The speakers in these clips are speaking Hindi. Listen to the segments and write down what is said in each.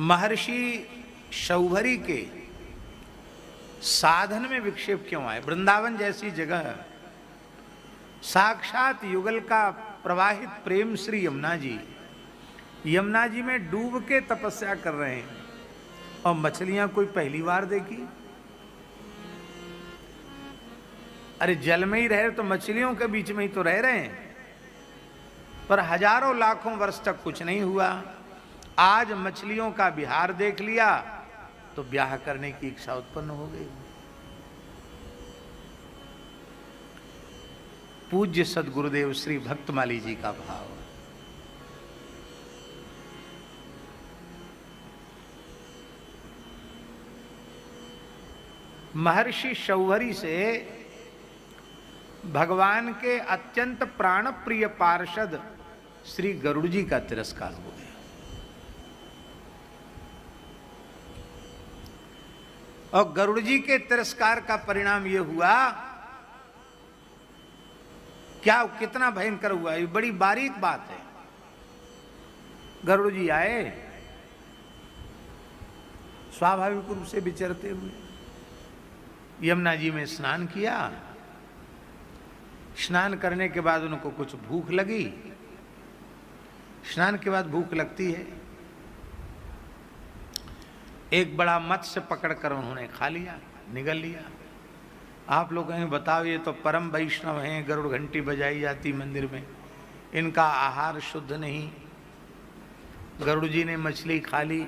महर्षि शौभरी के साधन में विक्षेप क्यों आए? वृंदावन जैसी जगह, साक्षात युगल का प्रवाहित प्रेम श्री यमुना जी में डूब के तपस्या कर रहे हैं और मछलियां कोई पहली बार देखी? अरे जल में ही रहे तो मछलियों के बीच में ही तो रह रहे हैं, पर हजारों लाखों वर्ष तक कुछ नहीं हुआ। आज मछलियों का विहार देख लिया तो ब्याह करने की इच्छा उत्पन्न हो गई। पूज्य सद्गुरुदेव श्री भक्तमाली जी का भाव। महर्षि शौभरी से भगवान के अत्यंत प्राण प्रिय पार्षद श्री गरुड़ जी का तिरस्कार हो गया। और गरुड़ जी के तिरस्कार का परिणाम यह हुआ, क्या कितना भयंकर हुआ, ये बड़ी बारीक बात है। गरुड़ जी आए स्वाभाविक रूप से विचरते हुए, यमुना जी में स्नान किया। स्नान करने के बाद उनको कुछ भूख लगी। स्नान के बाद भूख लगती है, एक बड़ा मत्स्य पकड़कर उन्होंने खा लिया, निगल लिया। आप लोग कहें बताओ, ये तो परम वैष्णव हैं, गरुड़ घंटी बजाई जाती मंदिर में, इनका आहार शुद्ध नहीं। गरुड़ जी ने मछली खा ली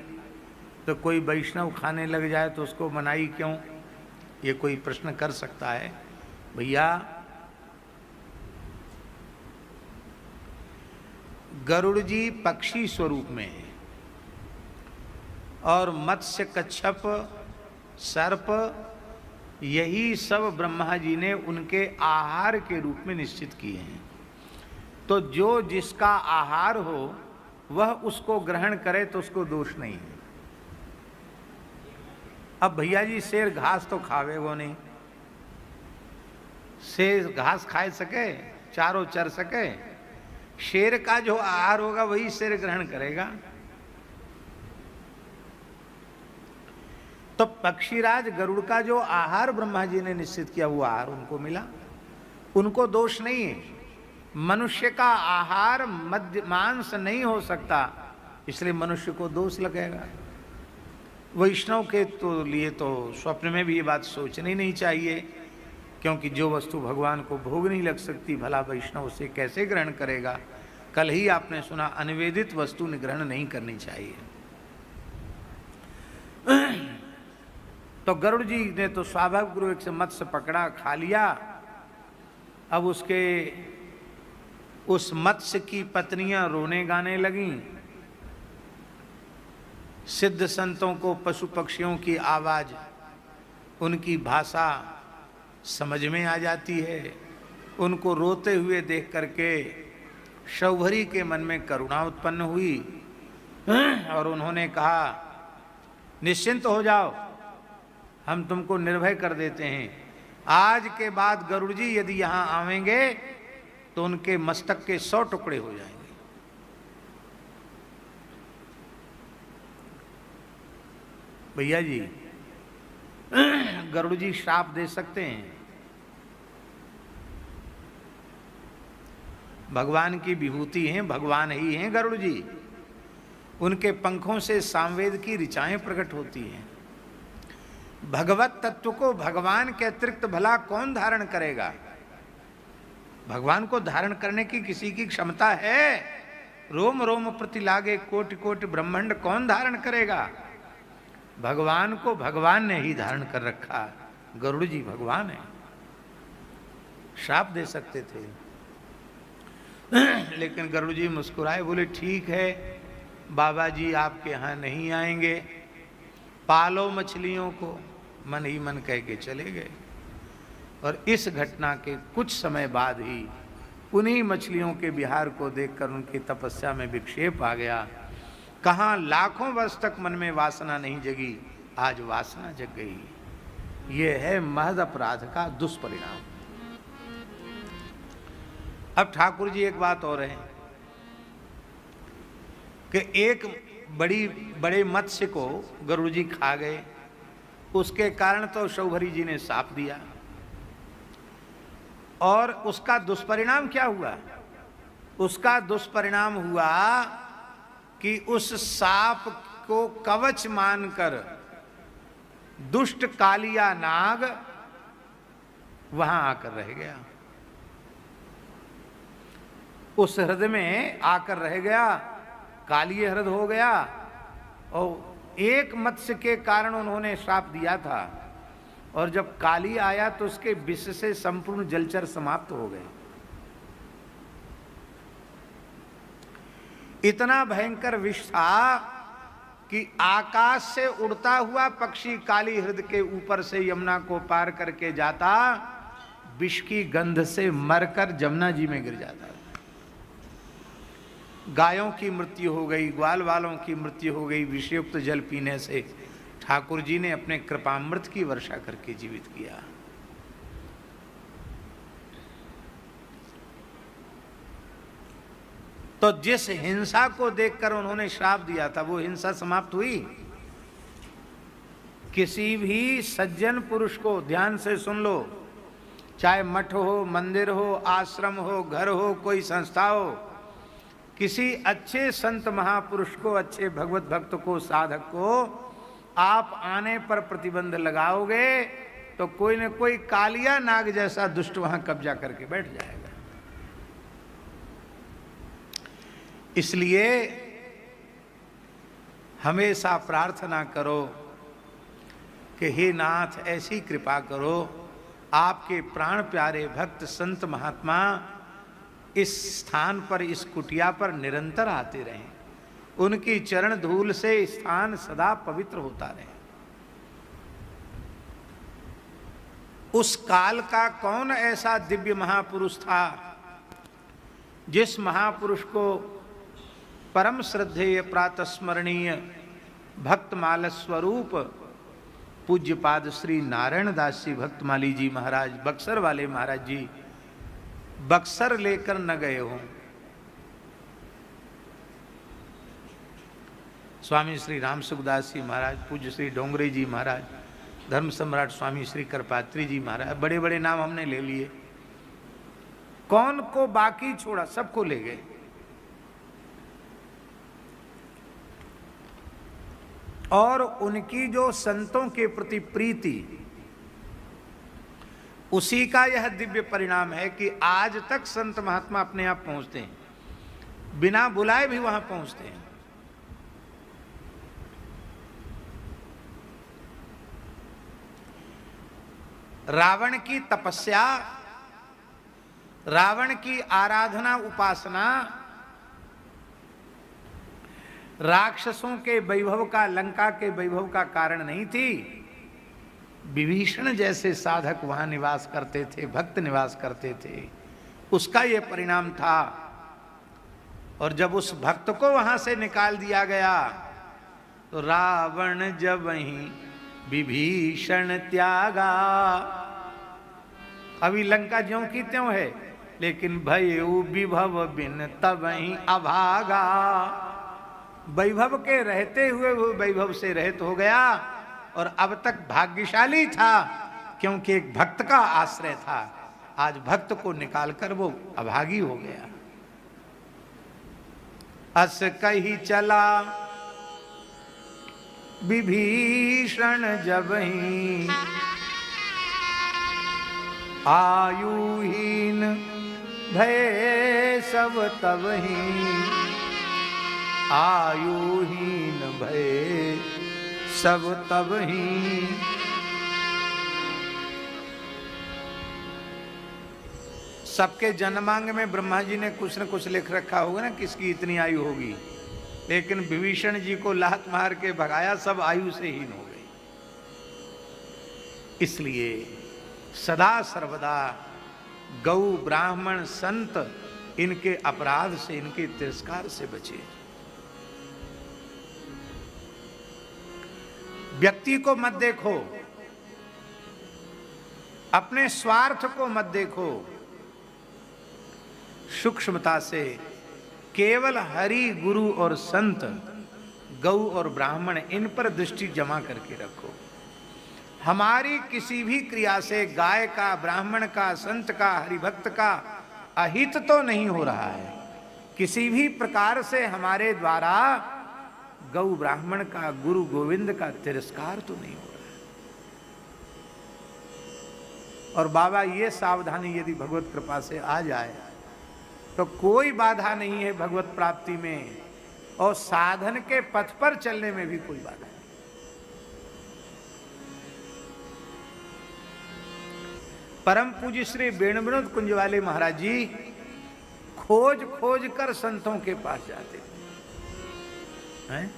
तो कोई वैष्णव खाने लग जाए तो उसको मनाही क्यों? ये कोई प्रश्न कर सकता है? भैया, गरुड़ जी पक्षी स्वरूप में है और मत्स्य, कच्छप, सर्प, यही सब ब्रह्मा जी ने उनके आहार के रूप में निश्चित किए हैं। तो जो जिसका आहार हो वह उसको ग्रहण करे तो उसको दोष नहीं है। अब भैया जी शेर घास तो खावे वो नहीं, शेर घास खाए सके, चारों चर सके? शेर का जो आहार होगा वही शेर ग्रहण करेगा। तो पक्षीराज गरुड़ का जो आहार ब्रह्मा जी ने निश्चित किया वो आहार उनको मिला, उनको दोष नहीं है। मनुष्य का आहार मध्य मांस नहीं हो सकता, इसलिए मनुष्य को दोष लगेगा। वैष्णव के तो लिए तो स्वप्न में भी ये बात सोचनी नहीं चाहिए, क्योंकि जो वस्तु भगवान को भोग नहीं लग सकती भला वैष्णव उसे कैसे ग्रहण करेगा? कल ही आपने सुना, अनिवेदित वस्तु ग्रहण नहीं करनी चाहिए। तो गरुड़ जी ने तो स्वाभाविक रूप से मत्स्य पकड़ा, खा लिया। अब उस मत्स्य की पत्नियां रोने गाने लगीं। सिद्ध संतों को पशु पक्षियों की आवाज, उनकी भाषा समझ में आ जाती है। उनको रोते हुए देख करके शौभरी के मन में करुणा उत्पन्न हुई और उन्होंने कहा, निश्चिंत हो जाओ, हम तुमको निर्भय कर देते हैं। आज के बाद गरुड़ जी यदि यहां आवेंगे तो उनके मस्तक के 100 टुकड़े हो जाएंगे। भैया जी, गरुड़ जी श्राप दे सकते हैं? भगवान की विभूति हैं, भगवान ही हैं गरुड़ जी। उनके पंखों से सामवेद की ऋचाएं प्रकट होती हैं। भगवत तत्व को भगवान के अतिरिक्त भला कौन धारण करेगा? भगवान को धारण करने की किसी की क्षमता है? रोम रोम प्रति लागे कोटि कोटि ब्रह्मांड कौन धारण करेगा? भगवान को भगवान ने ही धारण कर रखा। गरुड़ जी भगवान है, श्राप दे सकते थे। लेकिन गरुड़ जी मुस्कुराए, बोले ठीक है बाबा जी, आपके यहाँ नहीं आएंगे, पालो मछलियों को। मन ही मन कह के चले गए। और इस घटना के कुछ समय बाद ही उन्हीं मछलियों के विहार को देखकर उनकी तपस्या में विक्षेप आ गया। कहाँ लाखों वर्ष तक मन में वासना नहीं जगी, आज वासना जग गई। ये है महद अपराध का दुष्परिणाम। अब ठाकुर जी एक बात और है कि एक बड़े मत्स्य को गरुड़ जी खा गए। उसके कारण तो शौभरी जी ने साप दिया, और उसका दुष्परिणाम क्या हुआ? उसका दुष्परिणाम हुआ कि उस सांप को कवच मानकर दुष्ट कालिया नाग वहां आकर रह गया, उस हृदय में आकर रह गया, कालिय हृदय हो गया। और एक मत्स्य के कारण उन्होंने श्राप दिया था, और जब काली आया तो उसके विष से संपूर्ण जलचर समाप्त हो गए। इतना भयंकर विष था कि आकाश से उड़ता हुआ पक्षी काली हृदय के ऊपर से यमुना को पार करके जाता, विष की गंध से मरकर जमुना जी में गिर जाता। गायों की मृत्यु हो गई, ग्वाल वालों की मृत्यु हो गई विषयुक्त जल पीने से। ठाकुर जी ने अपने कृपामृत की वर्षा करके जीवित किया। तो जिस हिंसा को देखकर उन्होंने श्राप दिया था, वो हिंसा समाप्त हुई? किसी भी सज्जन पुरुष को ध्यान से सुन लो, चाहे मठ हो, मंदिर हो, आश्रम हो, घर हो, कोई संस्था हो, किसी अच्छे संत महापुरुष को, अच्छे भगवत भक्त को, साधक को आप आने पर प्रतिबंध लगाओगे तो कोई न कोई कालिया नाग जैसा दुष्ट वहां कब्जा करके बैठ जाएगा। इसलिए हमेशा प्रार्थना करो कि हे नाथ ऐसी कृपा करो, आपके प्राण प्यारे भक्त संत महात्मा इस स्थान पर, इस कुटिया पर निरंतर आते रहें, उनकी चरण धूल से स्थान सदा पवित्र होता रहे। उस काल का कौन ऐसा दिव्य महापुरुष था जिस महापुरुष को परम श्रद्धेय प्रातस्मरणीय भक्तमाल स्वरूप पूज्यपाद श्री नारायण दास जी भक्तमाली जी महाराज, बक्सर वाले महाराज जी बक्सर लेकर न गए हों। स्वामी श्री राम सुखदास जी महाराज, पूज्य श्री डोंगरे जी महाराज, धर्म सम्राट स्वामी श्री करपात्री जी महाराज, बड़े बड़े नाम हमने ले लिए, कौन को बाकी छोड़ा? सबको ले गए। और उनकी जो संतों के प्रति प्रीति, उसी का यह दिव्य परिणाम है कि आज तक संत महात्मा अपने आप पहुंचते हैं, बिना बुलाए भी वहां पहुंचते हैं। रावण की तपस्या, रावण की आराधना उपासना, राक्षसों के वैभव का, लंका के वैभव का कारण नहीं थी। विभीषण जैसे साधक वहां निवास करते थे, भक्त निवास करते थे, उसका यह परिणाम था। और जब उस भक्त को वहां से निकाल दिया गया तो रावण जब वहीं विभीषण त्यागा, अभी लंका ज्यों की त्यों है, लेकिन भयउ विभव बिन तबहि अभागा, वैभव के रहते हुए वो वैभव से रहित हो गया। और अब तक भाग्यशाली था क्योंकि एक भक्त का आश्रय था, आज भक्त को निकालकर वो अभागी हो गया। अस कही चला विभीषण जबहि, आयुहीन भय सब तबहि, आयुहीन भय सब तबहि। सबके जन्मांग में ब्रह्मा जी ने कुछ न कुछ लिख रखा होगा ना, किसकी इतनी आयु होगी, लेकिन विभीषण जी को लात मार के भगाया, सब आयु से हीन हो गए। इसलिए सदा सर्वदा गौ ब्राह्मण संत इनके अपराध से, इनके तिरस्कार से बचे। व्यक्ति को मत देखो, अपने स्वार्थ को मत देखो, सूक्ष्मता से केवल हरि गुरु और संत गौ और ब्राह्मण, इन पर दृष्टि जमा करके रखो। हमारी किसी भी क्रिया से गाय का, ब्राह्मण का, संत का, हरिभक्त का अहित तो नहीं हो रहा है। किसी भी प्रकार से हमारे द्वारा गौ ब्राह्मण का, गुरु गोविंद का तिरस्कार तो नहीं हो रहा है। और बाबा ये सावधानी यदि भगवत कृपा से आ जाए तो कोई बाधा नहीं है भगवत प्राप्ति में, और साधन के पथ पर चलने में भी कोई बाधा नहीं। परम पूज्य श्री वेणुविनोद कुंज वाले महाराज जी खोज खोज कर संतों के पास जाते हैं।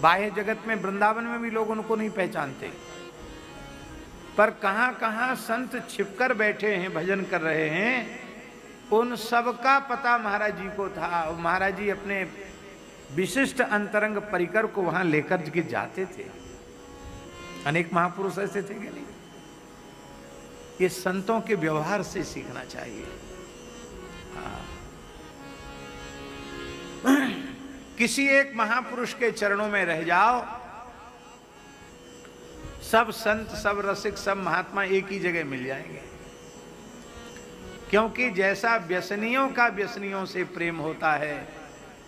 बाह्य जगत में, वृंदावन में भी लोग उनको नहीं पहचानते, पर कहां कहां संत छिपकर बैठे हैं, भजन कर रहे हैं, उन सब का पता महाराज जी को था। महाराज जी अपने विशिष्ट अंतरंग परिकर को वहां लेकर के जाते थे। अनेक महापुरुष ऐसे थे कि नहीं? ये संतों के व्यवहार से सीखना चाहिए। हाँ। किसी एक महापुरुष के चरणों में रह जाओ, सब संत, सब रसिक, सब महात्मा एक ही जगह मिल जाएंगे। क्योंकि जैसा व्यसनियों का व्यसनियों से प्रेम होता है,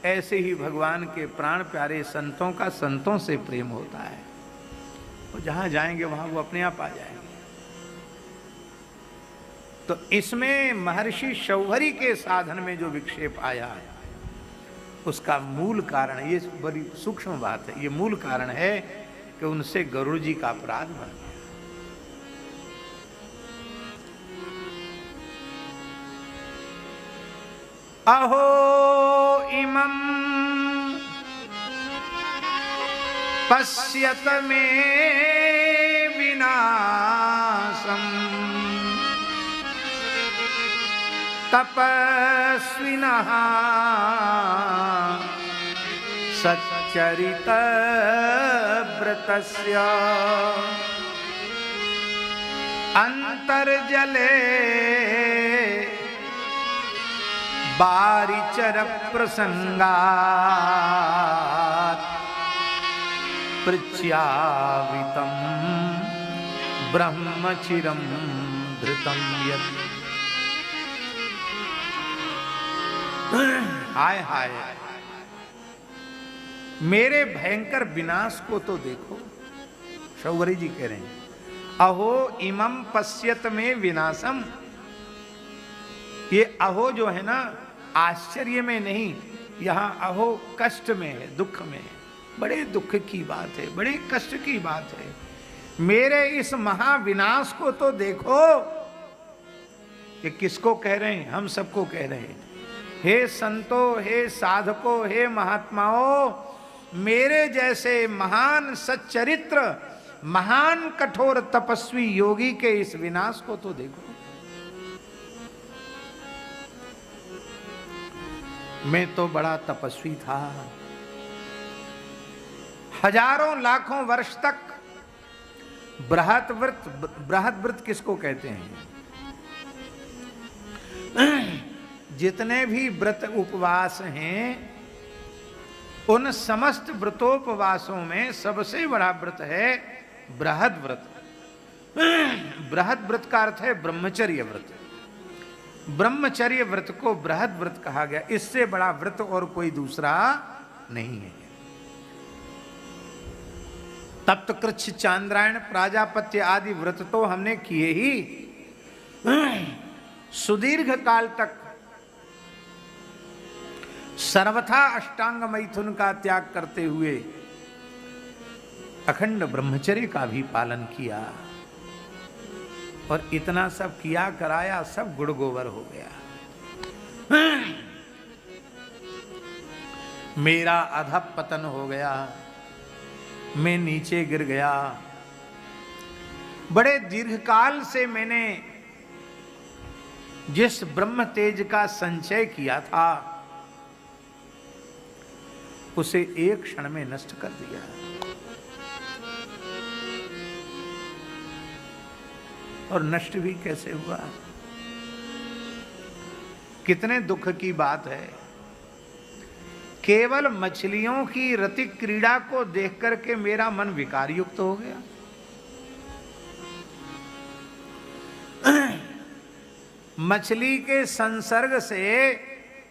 ऐसे ही भगवान के प्राण प्यारे संतों का संतों से प्रेम होता है। वो जहां जाएंगे वहां वो अपने आप आ जाएंगे। तो इसमें महर्षि शौभरी के साधन में जो विक्षेप आया है, उसका मूल कारण, ये बड़ी सूक्ष्म बात है, ये मूल कारण है कि उनसे गरुड़ जी का अपराध बन गया। अहो इमं पश्यत मे विनाशम् तपस्विनः सच्चरित व्रतस्य अंतर्जले बारिचर प्रसंगात् पृच्छ्यावितं ब्रह्मचिरं धृतं यत्। हाय हाय, मेरे भयंकर विनाश को तो देखो। शौभरी जी कह रहे हैं, अहो इमं पश्यत में विनाशम। ये अहो जो है ना, आश्चर्य में नहीं, यहां अहो कष्ट में है, दुख में है। बड़े दुख की बात है, बड़े कष्ट की बात है। मेरे इस महाविनाश को तो देखो। ये किसको कह रहे हैं? हम सबको कह रहे हैं। हे संतों, हे साधकों, हे महात्माओं, मेरे जैसे महान सच्चरित्र, महान कठोर तपस्वी योगी के इस विनाश को तो देखो। मैं तो बड़ा तपस्वी था, हजारों लाखों वर्ष तक बृहत व्रत, बृहत व्रत किसको कहते हैं? जितने भी व्रत उपवास हैं, उन समस्त व्रतोपवासों में सबसे बड़ा व्रत है बृहद व्रत। बृहद व्रत का अर्थ है ब्रह्मचर्य व्रत। ब्रह्मचर्य व्रत को बृहद व्रत कहा गया। इससे बड़ा व्रत और कोई दूसरा नहीं है। तप्त कृच्छ, चांद्रायण, प्राजापत्य आदि व्रत तो हमने किए ही। सुदीर्घ काल तक सर्वथा अष्टांग मैथुन का त्याग करते हुए अखंड ब्रह्मचर्य का भी पालन किया, और इतना सब किया कराया, सब गुड़ गोबर हो गया। मेरा अधःपतन हो गया, मैं नीचे गिर गया। बड़े दीर्घकाल से मैंने जिस ब्रह्म तेज का संचय किया था, उसे एक क्षण में नष्ट कर दिया। और नष्ट भी कैसे हुआ? कितने दुख की बात है। केवल मछलियों की रतिक क्रीड़ा को देख करके मेरा मन विकार युक्त हो गया। मछली के संसर्ग से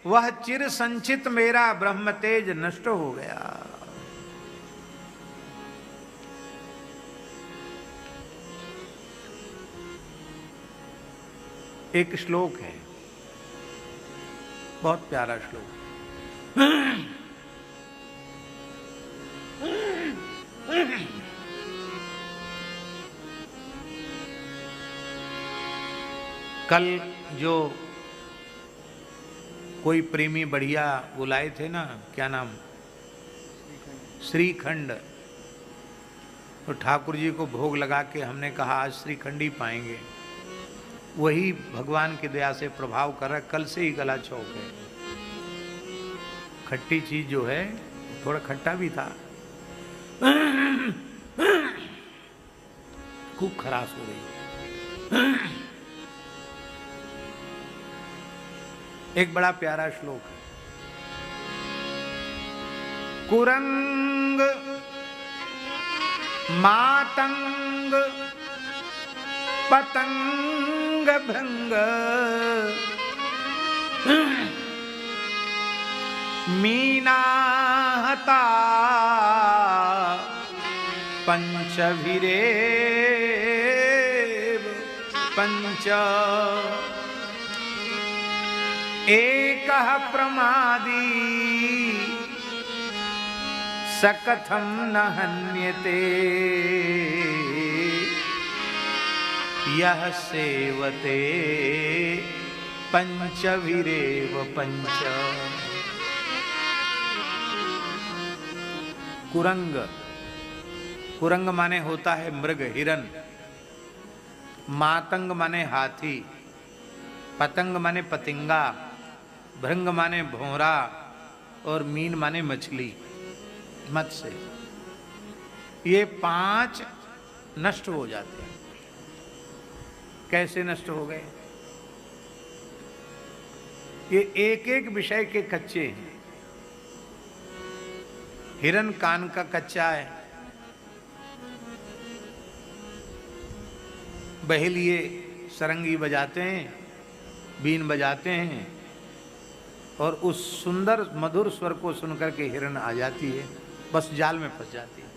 वह चिर संचित मेरा ब्रह्म तेज नष्ट हो गया। एक श्लोक है, बहुत प्यारा श्लोक। कल जो कोई प्रेमी बढ़िया बुलाए थे ना, क्या नाम, श्रीखंड, तो ठाकुर जी को भोग लगा के हमने कहा आज श्रीखंड ही पाएंगे। वही भगवान की दया से प्रभाव कर रहा है। कल से ही गला चौक है। खट्टी चीज जो है थोड़ा खट्टा भी था, खूब खराश हो रही। एक बड़ा प्यारा श्लोक है। कुरंग मातंग पतंग भृंग मीनाहता पंचभिरेव पंच एकः प्रमादी सकथं न हन्यते यः सेवते पंचभिरेव पंच। कुरंग, कुरंग माने होता है मृग, हिरन। मातंग माने हाथी, पतंग माने पतिंगा, भृंग माने भौरा और मीन माने मछली, मत्स्य। ये 5 नष्ट हो जाते हैं। कैसे नष्ट हो गए? ये एक एक विषय के कच्चे हैं। हिरन कान का कच्चा है, बहेलिए सरंगी बजाते हैं, बीन बजाते हैं और उस सुंदर मधुर स्वर को सुनकर के हिरन आ जाती है, बस जाल में फंस जाती है।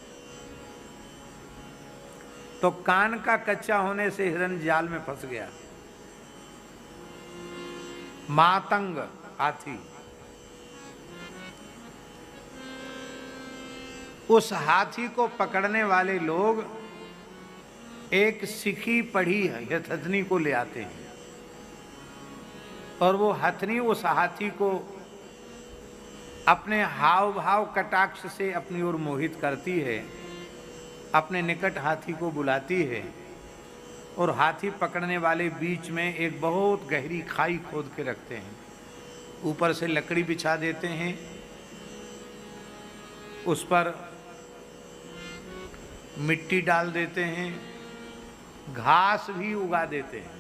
तो कान का कच्चा होने से हिरन जाल में फंस गया। मातंग हाथी, उस हाथी को पकड़ने वाले लोग एक सिखी पढ़ी हथनी को ले आते हैं और वो हथनी उस हाथी को अपने हाव भाव कटाक्ष से अपनी ओर मोहित करती है, अपने निकट हाथी को बुलाती है और हाथी पकड़ने वाले बीच में एक बहुत गहरी खाई खोद के रखते हैं। ऊपर से लकड़ी बिछा देते हैं, उस पर मिट्टी डाल देते हैं, घास भी उगा देते हैं।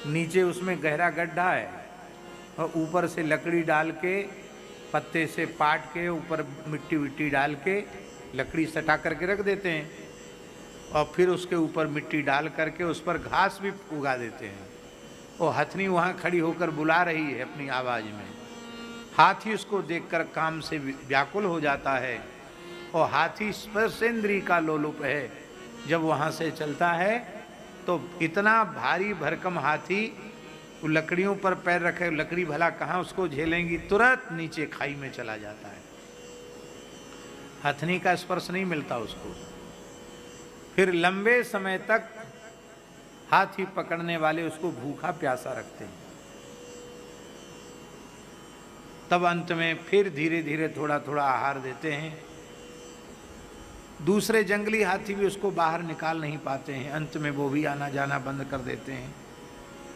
नीचे उसमें गहरा गड्ढा है और ऊपर से लकड़ी डाल के, पत्ते से पाट के, ऊपर मिट्टी विट्टी डाल के लकड़ी सटा करके रख देते हैं और फिर उसके ऊपर मिट्टी डाल करके उस पर घास भी उगा देते हैं। और हथनी वहाँ खड़ी होकर बुला रही है अपनी आवाज़ में। हाथी उसको देखकर काम से व्याकुल हो जाता है और हाथी स्पर्शेंद्री का लोलुप है। जब वहाँ से चलता है तो इतना भारी भरकम हाथी, लकड़ियों पर पैर रखे, लकड़ी भला कहाँ उसको झेलेंगी, तुरंत नीचे खाई में चला जाता है। हथनी का स्पर्श नहीं मिलता उसको। फिर लंबे समय तक हाथी पकड़ने वाले उसको भूखा प्यासा रखते हैं। तब अंत में फिर धीरे धीरे थोड़ा थोड़ा आहार देते हैं। दूसरे जंगली हाथी भी उसको बाहर निकाल नहीं पाते हैं, अंत में वो भी आना जाना बंद कर देते हैं।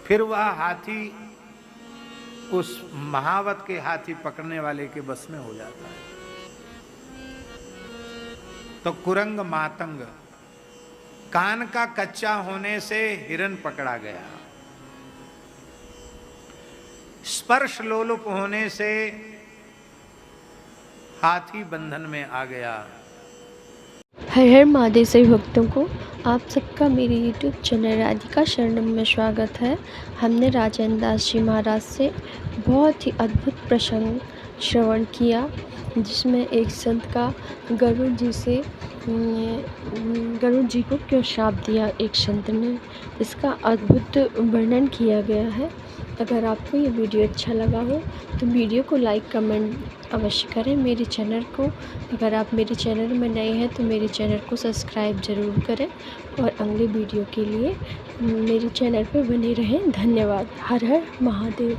फिर वह हाथी उस महावत के हाथी पकड़ने वाले के बस में हो जाता है। तो कुरंग मातंग, कान का कच्चा होने से हिरन पकड़ा गया, स्पर्श लोलुप होने से हाथी बंधन में आ गया। हर हर महादेव सभी भक्तों को आप सबका मेरे YouTube चैनल राधिका शरणम में स्वागत है। हमने राजेंद्र दास जी महाराज से बहुत ही अद्भुत प्रसंग श्रवण किया, जिसमें एक संत का गरुड़ जी को क्यों श्राप दिया एक संत ने, इसका अद्भुत वर्णन किया गया है। अगर आपको ये वीडियो अच्छा लगा हो तो वीडियो को लाइक कमेंट अवश्य करें। मेरे चैनल को, अगर आप मेरे चैनल में नए हैं तो मेरे चैनल को सब्सक्राइब ज़रूर करें और अगले वीडियो के लिए मेरे चैनल पर बने रहें। धन्यवाद। हर हर महादेव।